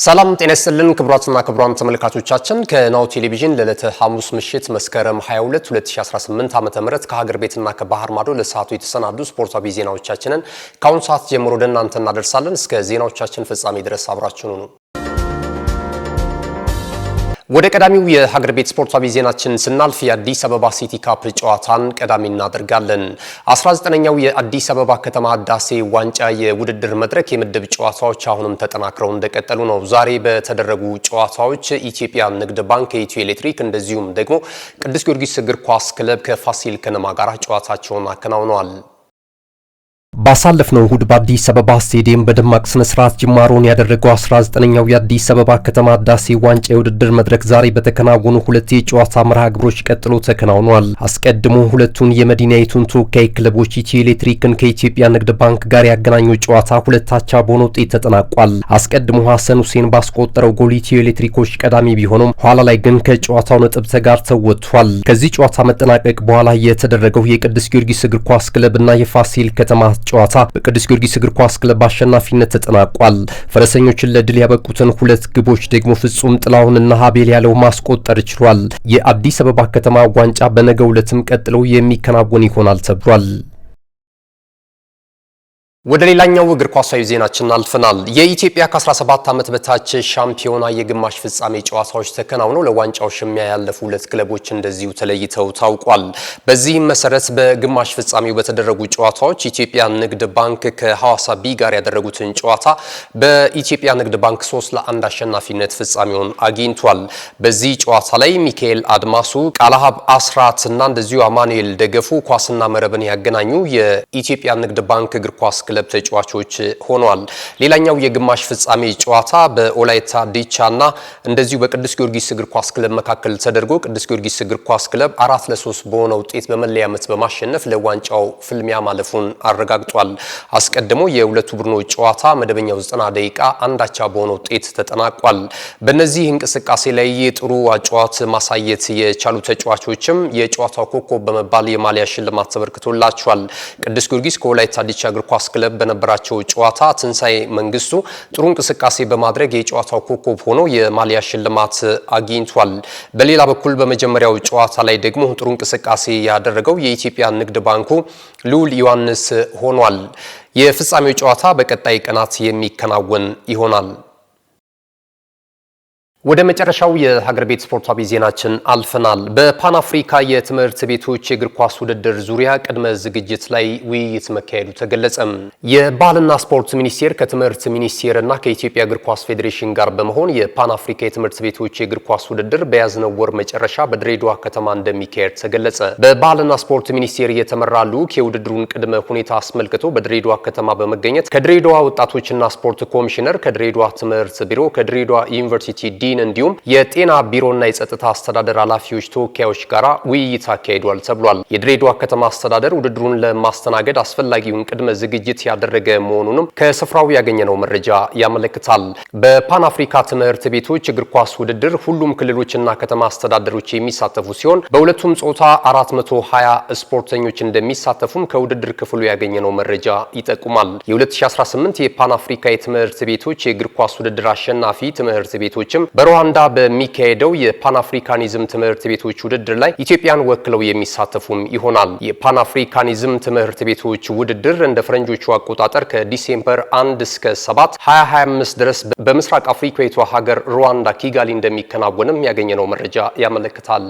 ሰላም ጤና ይስጥልን ክቡራትና ክቡራን ተመልካቾቻችን ከናሁ ቴሌቪዥን ለዕለተ ሐሙስ ምሽት መስከረም 22 2018 ዓ.ም ከሀገር ቤትና ከባህር ማዶ ለሰዓቱ የተሰናዱ ስፖርታዊ ዜናዎቻችንን ከአሁን ሰዓት ጀምሮ ወደ እናንተ እናደርሳለን። እስከ ዜናዎቻችን ፍጻሜ ድረስ አብራችሁን ሁኑ። ወደ ቀዳሚው የሀገር ቤት ስፖርታዊ ዜናችን ስናልፍ የአዲስ አበባ ሲቲ ካፕ ጨዋታን ቀዳሚ እናደርጋለን። 19ኛው የአዲስ አበባ ከተማ ህዳሴ ዋንጫ የውድድር መድረክ የምድብ ጨዋታዎች አሁንም ተጠናክረው እንደቀጠሉ ነው። ዛሬ በተደረጉ ጨዋታዎች ኢትዮጵያ ንግድ ባንክ ከኢትዮ ኤሌክትሪክ እንደዚሁም ደግሞ ቅዱስ ጊዮርጊስ እግር ኳስ ክለብ ከፋሲል ከነማ ጋር ጨዋታቸውን አከናውነዋል። ባሳለፍነው እሁድ በአዲስ አበባ ስቴዲየም በደማቅ ስነ ስርዓት ጅማሮን ያደረገው 19ኛው የአዲስ አበባ ከተማ ህዳሴ ዋንጫ የውድድር መድረክ ዛሬ በተከናወኑ ሁለት የጨዋታ መርሃ ግብሮች ቀጥሎ ተከናውኗል። አስቀድሞ ሁለቱን የመዲናይቱን ተወካይ ክለቦች ኢትዮ ኤሌክትሪክን ከኢትዮጵያ ንግድ ባንክ ጋር ያገናኘው ጨዋታ ሁለት አቻ በሆነ ውጤት ተጠናቋል። አስቀድሞ ሐሰን ሁሴን ባስቆጠረው ጎል ኢትዮ ኤሌክትሪኮች ቀዳሚ ቢሆኑም ኋላ ላይ ግን ከጨዋታው ነጥብ ተጋርተው ወጥቷል። ከዚህ ጨዋታ መጠናቀቅ በኋላ የተደረገው የቅዱስ ጊዮርጊስ እግር ኳስ ክለብና የፋሲል ከተማ ጨዋታ በቅዱስ ጊዮርጊስ እግር ኳስ ክለብ አሸናፊነት ተጠናቋል። ፈረሰኞችን ለድል ያበቁትን ሁለት ግቦች ደግሞ ፍጹም ጥላሁንና ሀቤል ያለው ማስቆጠር ችሏል። የአዲስ አበባ ከተማ ዋንጫ በነገው ዕለትም ቀጥሎ የሚከናወን ይሆናል ተብሏል። ወደ ሌላኛው እግር ኳሳዊ ዜናችን አልፈናል። የኢትዮጵያ ከ17 ዓመት በታች ሻምፒዮና የግማሽ ፍጻሜ ጨዋታዎች ተከናውነው ለዋንጫው ሽሚያ ያለፉ ሁለት ክለቦች እንደዚሁ ተለይተው ታውቋል። በዚህም መሰረት በግማሽ ፍጻሜው በተደረጉ ጨዋታዎች ኢትዮጵያ ንግድ ባንክ ከሐዋሳ ቢ ጋር ያደረጉትን ጨዋታ በኢትዮጵያ ንግድ ባንክ 3-1 አሸናፊነት ፍጻሜውን አግኝቷል። በዚህ ጨዋታ ላይ ሚካኤል አድማሱ፣ ቃላሃብ አስራት እና እንደዚሁ አማኑኤል ደገፉ ኳስና መረብን ያገናኙ የኢትዮጵያ ንግድ ባንክ እግር ኳስ ክለብ ተጫዋቾች ሆነዋል። ሌላኛው የግማሽ ፍጻሜ ጨዋታ በኦላይታ ዲቻና እንደዚሁ በቅዱስ ጊዮርጊስ እግር ኳስ ክለብ መካከል ተደርጎ ቅዱስ ጊዮርጊስ እግር ኳስ ክለብ 4-3 በሆነ ውጤት በመለያ ምት በማሸነፍ ለዋንጫው ፍልሚያ ማለፉን አረጋግጧል። አስቀድሞ የሁለቱ ቡድኖች ጨዋታ መደበኛው 90 ደቂቃ አንዳቻ በሆነ ውጤት ተጠናቋል። በእነዚህ እንቅስቃሴ ላይ ጥሩ አጨዋወት ማሳየት የቻሉ ተጫዋቾችም የጨዋታው ኮከብ በመባል የማሊያ ሽልማት ተበርክቶላቸዋል። ቅዱስ ጊዮርጊስ ከኦላይታ ዲቻ እግር ኳስ ክለብ በነበራቸው ጨዋታ ትንሳኤ መንግስቱ ጥሩ እንቅስቃሴ በማድረግ የጨዋታው ኮከብ ሆኖ የማሊያ ሽልማት አግኝቷል። በሌላ በኩል በመጀመሪያው ጨዋታ ላይ ደግሞ ጥሩ እንቅስቃሴ ያደረገው የኢትዮጵያ ንግድ ባንኩ ልዑል ዮሐንስ ሆኗል። የፍጻሜው ጨዋታ በቀጣይ ቀናት የሚከናወን ይሆናል። ወደ መጨረሻው የሀገር ቤት ስፖርታዊ ዜናችን አልፈናል። በፓን አፍሪካ የትምህርት ቤቶች የእግር ኳስ ውድድር ዙሪያ ቅድመ ዝግጅት ላይ ውይይት መካሄዱ ተገለጸ። የባህልና ስፖርት ሚኒስቴር ከትምህርት ሚኒስቴርና ከኢትዮጵያ እግር ኳስ ፌዴሬሽን ጋር በመሆን የፓን አፍሪካ የትምህርት ቤቶች የእግር ኳስ ውድድር በያዝነው ወር መጨረሻ በድሬዳዋ ከተማ እንደሚካሄድ ተገለጸ። በባህልና ስፖርት ሚኒስቴር የተመራ ልዑክ የውድድሩን ቅድመ ሁኔታ አስመልክቶ በድሬዳዋ ከተማ በመገኘት ከድሬዳዋ ወጣቶችና ስፖርት ኮሚሽነር፣ ከድሬዳዋ ትምህርት ቢሮ፣ ከድሬዳዋ ዩኒቨርሲቲ እንዲሁም የጤና ቢሮና የጸጥታ አስተዳደር ኃላፊዎች ተወካዮች ጋር ውይይት አካሂዷል ተብሏል። የድሬዳዋ ከተማ አስተዳደር ውድድሩን ለማስተናገድ አስፈላጊውን ቅድመ ዝግጅት ያደረገ መሆኑንም ከስፍራው ያገኘነው መረጃ ያመለክታል። በፓን አፍሪካ ትምህርት ቤቶች እግር ኳስ ውድድር ሁሉም ክልሎችና ከተማ አስተዳደሮች የሚሳተፉ ሲሆን በሁለቱም ጾታ 420 ስፖርተኞች እንደሚሳተፉም ከውድድር ክፍሉ ያገኘነው መረጃ ይጠቁማል። የ2018 የፓን አፍሪካ የትምህርት ቤቶች የእግር ኳስ ውድድር አሸናፊ ትምህርት ቤቶችም በሩዋንዳ በሚካሄደው የፓን አፍሪካኒዝም ትምህርት ቤቶች ውድድር ላይ ኢትዮጵያን ወክለው የሚሳተፉም ይሆናል። የፓን አፍሪካኒዝም ትምህርት ቤቶች ውድድር እንደ ፈረንጆቹ አቆጣጠር ከዲሴምበር 1 እስከ 7 2025 ድረስ በምስራቅ አፍሪካዊቷ ሀገር ሩዋንዳ ኪጋሊ እንደሚከናወንም ያገኘነው መረጃ ያመለክታል።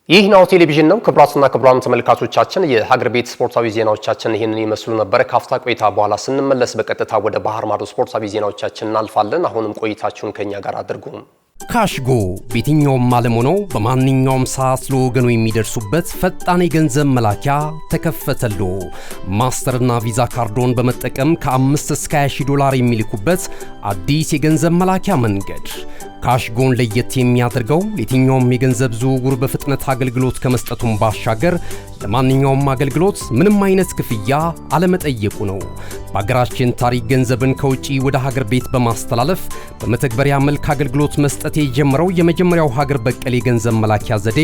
ይህ ናሁ ቴሌቪዥን ነው። ክቡራትና ክቡራን ተመልካቾቻችን የሀገር ቤት ስፖርታዊ ዜናዎቻችን ይህንን ይመስሉ ነበር። ካፍታ ቆይታ በኋላ ስንመለስ በቀጥታ ወደ ባህር ማዶ ስፖርታዊ ዜናዎቻችን እናልፋለን። አሁንም ቆይታችሁን ከኛ ጋር አድርጉ። ካሽጎ በየትኛውም ዓለም ሆነው በማንኛውም ሰዓት ለወገኑ የሚደርሱበት ፈጣን የገንዘብ መላኪያ ተከፈተሎ። ማስተርና ቪዛ ካርዶን በመጠቀም ከ5 እስከ 20 ዶላር የሚልኩበት አዲስ የገንዘብ መላኪያ መንገድ። ካሽጎን ለየት የሚያደርገው የትኛውም የገንዘብ ዝውውር በፍጥነት አገልግሎት ከመስጠቱም ባሻገር ለማንኛውም አገልግሎት ምንም አይነት ክፍያ አለመጠየቁ ነው። በሀገራችን ታሪክ ገንዘብን ከውጪ ወደ ሀገር ቤት በማስተላለፍ በመተግበሪያ መልክ አገልግሎት መስጠት የጀመረው የመጀመሪያው ሀገር በቀል የገንዘብ መላኪያ ዘዴ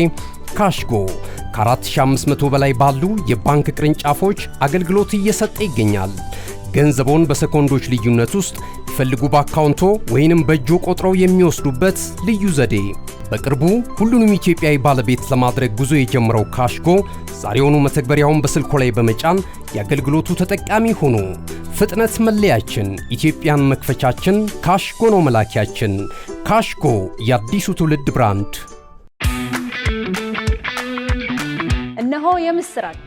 ካሽጎ ከ4500 በላይ ባሉ የባንክ ቅርንጫፎች አገልግሎት እየሰጠ ይገኛል። ገንዘቦን በሰኮንዶች ልዩነት ውስጥ ይፈልጉ በአካውንቶ ወይንም በእጆ ቆጥረው የሚወስዱበት ልዩ ዘዴ። በቅርቡ ሁሉንም ኢትዮጵያዊ ባለቤት ለማድረግ ጉዞ የጀመረው ካሽጎ ዛሬውኑ መተግበሪያውን በስልኮ ላይ በመጫን የአገልግሎቱ ተጠቃሚ ሆኑ። ፍጥነት መለያችን፣ ኢትዮጵያን መክፈቻችን፣ ካሽጎ ነው መላኪያችን። ካሽጎ የአዲሱ ትውልድ ብራንድ። እነሆ የምስራች!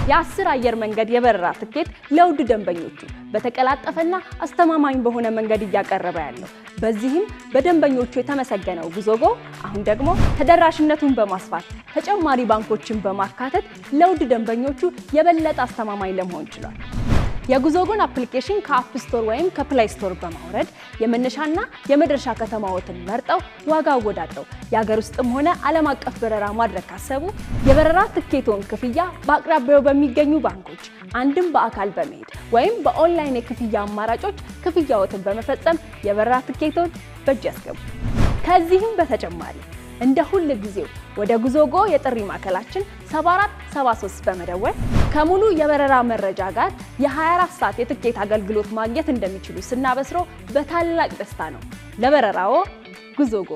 የ10 አየር መንገድ የበረራ ትኬት ለውድ ደንበኞቹ በተቀላጠፈና አስተማማኝ በሆነ መንገድ እያቀረበ ያለው። በዚህም በደንበኞቹ የተመሰገነው ጉዞጎ አሁን ደግሞ ተደራሽነቱን በማስፋት ተጨማሪ ባንኮችን በማካተት ለውድ ደንበኞቹ የበለጠ አስተማማኝ ለመሆን ችሏል። የጉዞጎን አፕሊኬሽን ከአፕ ስቶር ወይም ከፕላይ ስቶር በማውረድ የመነሻና የመድረሻ ከተማዎትን መርጠው ዋጋ አወዳድረው የሀገር ውስጥም ሆነ ዓለም አቀፍ በረራ ማድረግ ካሰቡ የበረራ ትኬቶን ክፍያ በአቅራቢያው በሚገኙ ባንኮች አንድም በአካል በመሄድ ወይም በኦንላይን የክፍያ አማራጮች ክፍያዎትን በመፈጸም የበረራ ትኬቶን በእጅ ያስገቡ። ከዚህም በተጨማሪ እንደ ሁሉ ጊዜው ወደ ጉዞጎ የጥሪ ማዕከላችን 7473 በመደወል ከሙሉ የበረራ መረጃ ጋር የ24 ሰዓት የትኬት አገልግሎት ማግኘት እንደሚችሉ ስናበስሮ በታላቅ ደስታ ነው። ለበረራዎ ጉዞጎ።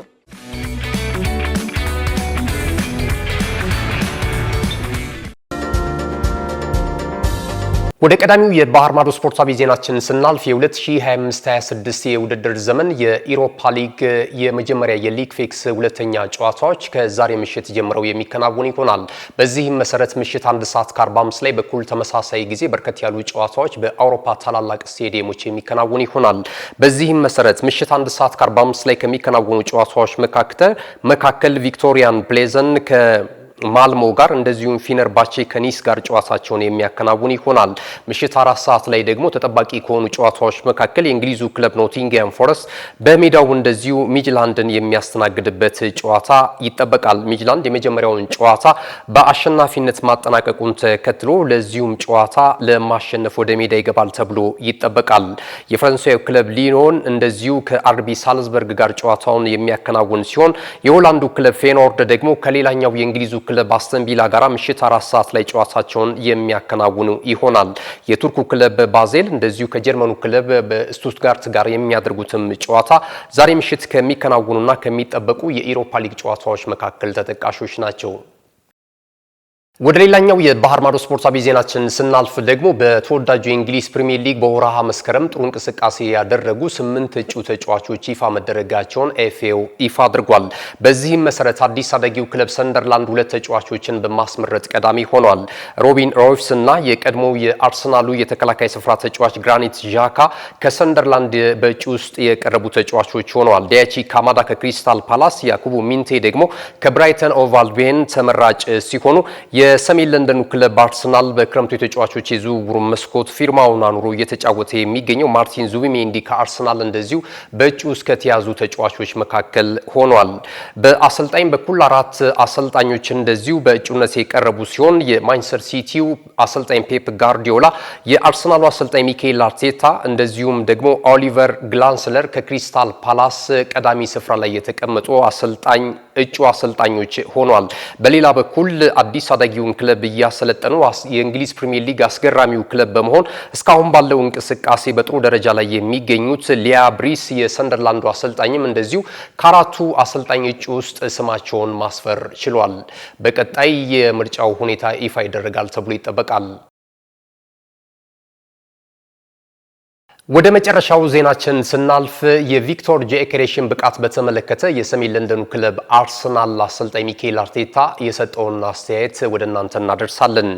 ወደ ቀዳሚው የባህር ማዶ ስፖርታዊ ዜናችን ስናልፍ የ2025-26 የውድድር ዘመን የኢሮፓ ሊግ የመጀመሪያ የሊግ ፌክስ ሁለተኛ ጨዋታዎች ከዛሬ ምሽት ጀምረው የሚከናወኑ ይሆናል። በዚህም መሰረት ምሽት 1 ሰዓት ከ45 ላይ በኩል ተመሳሳይ ጊዜ በርከት ያሉ ጨዋታዎች በአውሮፓ ታላላቅ ስቴዲየሞች የሚከናወኑ ይሆናል። በዚህም መሰረት ምሽት 1 ሰዓት ከ45 ላይ ከሚከናወኑ ጨዋታዎች መካከል ቪክቶሪያን ፕሌዘን ማልሞ ጋር እንደዚሁም ፊነርባቼ ከኒስ ጋር ጨዋታቸውን የሚያከናውን ይሆናል። ምሽት 4 ሰዓት ላይ ደግሞ ተጠባቂ ከሆኑ ጨዋታዎች መካከል የእንግሊዙ ክለብ ኖቲንግሃም ፎረስት በሜዳው እንደዚሁ ሚድላንድን የሚያስተናግድበት ጨዋታ ይጠበቃል። ሚድላንድ የመጀመሪያውን ጨዋታ በአሸናፊነት ማጠናቀቁን ተከትሎ ለዚሁም ጨዋታ ለማሸነፍ ወደ ሜዳ ይገባል ተብሎ ይጠበቃል። የፈረንሳዩ ክለብ ሊዮን እንደዚሁ ከአርቢ ሳልዝበርግ ጋር ጨዋታውን የሚያከናውን ሲሆን የሆላንዱ ክለብ ፌኖርድ ደግሞ ከሌላኛው የእንግሊዙ ክለብ አስተን ቪላ ጋር ምሽት 4 ሰዓት ላይ ጨዋታቸውን የሚያከናውኑ ይሆናል። የቱርኩ ክለብ ባዜል እንደዚሁ ከጀርመኑ ክለብ በስቱትጋርት ጋር የሚያደርጉትም ጨዋታ ዛሬ ምሽት ከሚከናወኑና ከሚጠበቁ የኢሮፓ ሊግ ጨዋታዎች መካከል ተጠቃሾች ናቸው። ወደ ሌላኛው የባህር ማዶ ስፖርታዊ ዜናችን ስናልፍ ደግሞ በተወዳጁ የእንግሊዝ ፕሪሚየር ሊግ በወርሃ መስከረም ጥሩ እንቅስቃሴ ያደረጉ 8 እጩ ተጫዋቾች ይፋ መደረጋቸውን ኤፍኤው ይፋ አድርጓል። በዚህም መሰረት አዲስ አደጊው ክለብ ሰንደርላንድ 2 ተጫዋቾችን በማስመረጥ ቀዳሚ ሆኗል። ሮቢን ሮይፍስ እና የቀድሞው የአርሰናሉ የተከላካይ ስፍራ ተጫዋች ግራኒት ዣካ ከሰንደርላንድ በእጩ ውስጥ የቀረቡ ተጫዋቾች ሆነዋል። ዲያቺ ካማዳ ከክሪስታል ፓላስ፣ ያኩቡ ሚንቴ ደግሞ ከብራይተን ኦቭ አልቢዮን ተመራጭ ሲሆኑ የሰሜን ለንደኑ ክለብ አርሰናል በክረምቱ የተጫዋቾች የዝውውር መስኮት ፊርማውን አኑሮ እየተጫወተ የሚገኘው ማርቲን ዙቢሜንዲ ከአርሰናል እንደዚሁ በእጩ ውስጥ ከተያዙ ተጫዋቾች መካከል ሆኗል። በአሰልጣኝ በኩል 4 አሰልጣኞች እንደዚሁ በእጩነት የቀረቡ ሲሆን የማንቸስተር ሲቲው አሰልጣኝ ፔፕ ጋርዲዮላ፣ የአርሰናሉ አሰልጣኝ ሚካኤል አርቴታ እንደዚሁም ደግሞ ኦሊቨር ግላንስለር ከክሪስታል ፓላስ ቀዳሚ ስፍራ ላይ የተቀመጡ እጩ አሰልጣኞች ሆኗል። በሌላ በኩል አዲስ አዳጊውን ክለብ እያሰለጠኑ የእንግሊዝ ፕሪሚየር ሊግ አስገራሚው ክለብ በመሆን እስካሁን ባለው እንቅስቃሴ በጥሩ ደረጃ ላይ የሚገኙት ሊያ ብሪስ የሰንደርላንዱ አሰልጣኝም እንደዚሁ ከአራቱ አሰልጣኝ እጩ ውስጥ ስማቸውን ማስፈር ችሏል። በቀጣይ የምርጫው ሁኔታ ይፋ ይደረጋል ተብሎ ይጠበቃል። ወደ መጨረሻው ዜናችን ስናልፍ የቪክቶር ጆኬሬሽን ብቃት በተመለከተ የሰሜን ለንደኑ ክለብ አርሰናል አሰልጣኝ ሚካኤል አርቴታ የሰጠውን አስተያየት ወደ እናንተ እናደርሳለን።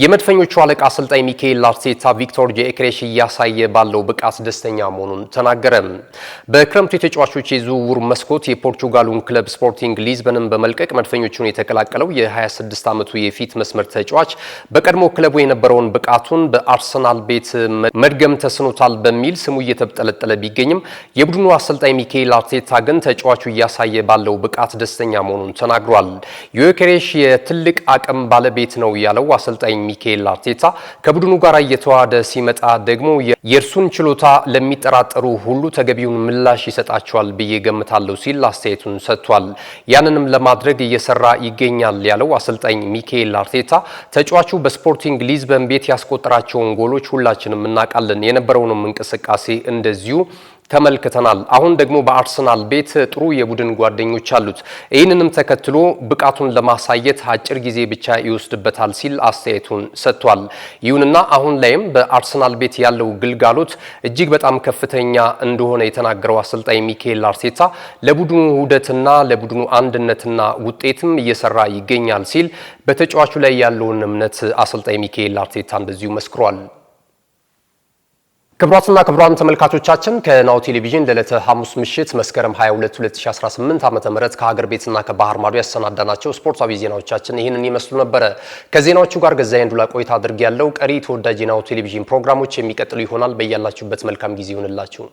የመድፈኞቹ አለቃ አሰልጣኝ ሚካኤል አርቴታ ቪክቶር ጆኬሬሽ እያሳየ ባለው ብቃት ደስተኛ መሆኑን ተናገረ። በክረምቱ የተጫዋቾች የዝውውር መስኮት የፖርቹጋሉን ክለብ ስፖርቲንግ ሊዝበንን በመልቀቅ መድፈኞቹን የተቀላቀለው የ26 ዓመቱ የፊት መስመር ተጫዋች በቀድሞ ክለቡ የነበረውን ብቃቱን በአርሰናል ቤት መድገም ተስኖታል በሚል ስሙ እየተጠለጠለ ቢገኝም የቡድኑ አሰልጣኝ ሚካኤል አርቴታ ግን ተጫዋቹ እያሳየ ባለው ብቃት ደስተኛ መሆኑን ተናግሯል። ዮኬሬሽ የትልቅ አቅም ባለቤት ነው ያለው አሰልጣኝ ሚካኤል አርቴታ ከቡድኑ ጋር እየተዋሃደ ሲመጣ ደግሞ የእርሱን ችሎታ ለሚጠራጠሩ ሁሉ ተገቢውን ምላሽ ይሰጣቸዋል ብዬ ገምታለሁ ሲል አስተያየቱን ሰጥቷል። ያንንም ለማድረግ እየሰራ ይገኛል ያለው አሰልጣኝ ሚካኤል አርቴታ ተጫዋቹ በስፖርቲንግ ሊዝበን ቤት ያስቆጠራቸውን ጎሎች ሁላችንም እናውቃለን፣ የነበረውንም እንቅስቃሴ እንደዚሁ ተመልክተናል። አሁን ደግሞ በአርሰናል ቤት ጥሩ የቡድን ጓደኞች አሉት። ይህንንም ተከትሎ ብቃቱን ለማሳየት አጭር ጊዜ ብቻ ይወስድበታል ሲል አስተያየቱን ሰጥቷል። ይሁንና አሁን ላይም በአርሰናል ቤት ያለው ግልጋሎት እጅግ በጣም ከፍተኛ እንደሆነ የተናገረው አሰልጣኝ ሚካኤል አርቴታ ለቡድኑ ውህደትና ለቡድኑ አንድነትና ውጤትም እየሰራ ይገኛል ሲል በተጫዋቹ ላይ ያለውን እምነት አሰልጣኝ ሚካኤል አርቴታ እንደዚሁ መስክሯል። ክቡራትና ክቡራን ተመልካቾቻችን ከናሁ ቴሌቪዥን ለዕለተ ሐሙስ ምሽት መስከረም 22 2018 ዓ.ም ከሀገር ቤትና ከባህር ማዶ ያሰናዳናቸው ስፖርታዊ ዜናዎቻችን ይህንን ይመስሉ ነበር። ከዜናዎቹ ጋር ገዛኸኝ ዱላ ቆይታ አድርጌያለሁ። ቀሪ ተወዳጅ ናሁ ቴሌቪዥን ፕሮግራሞች የሚቀጥሉ ይሆናል። በያላችሁበት መልካም ጊዜ ይሁንላችሁ።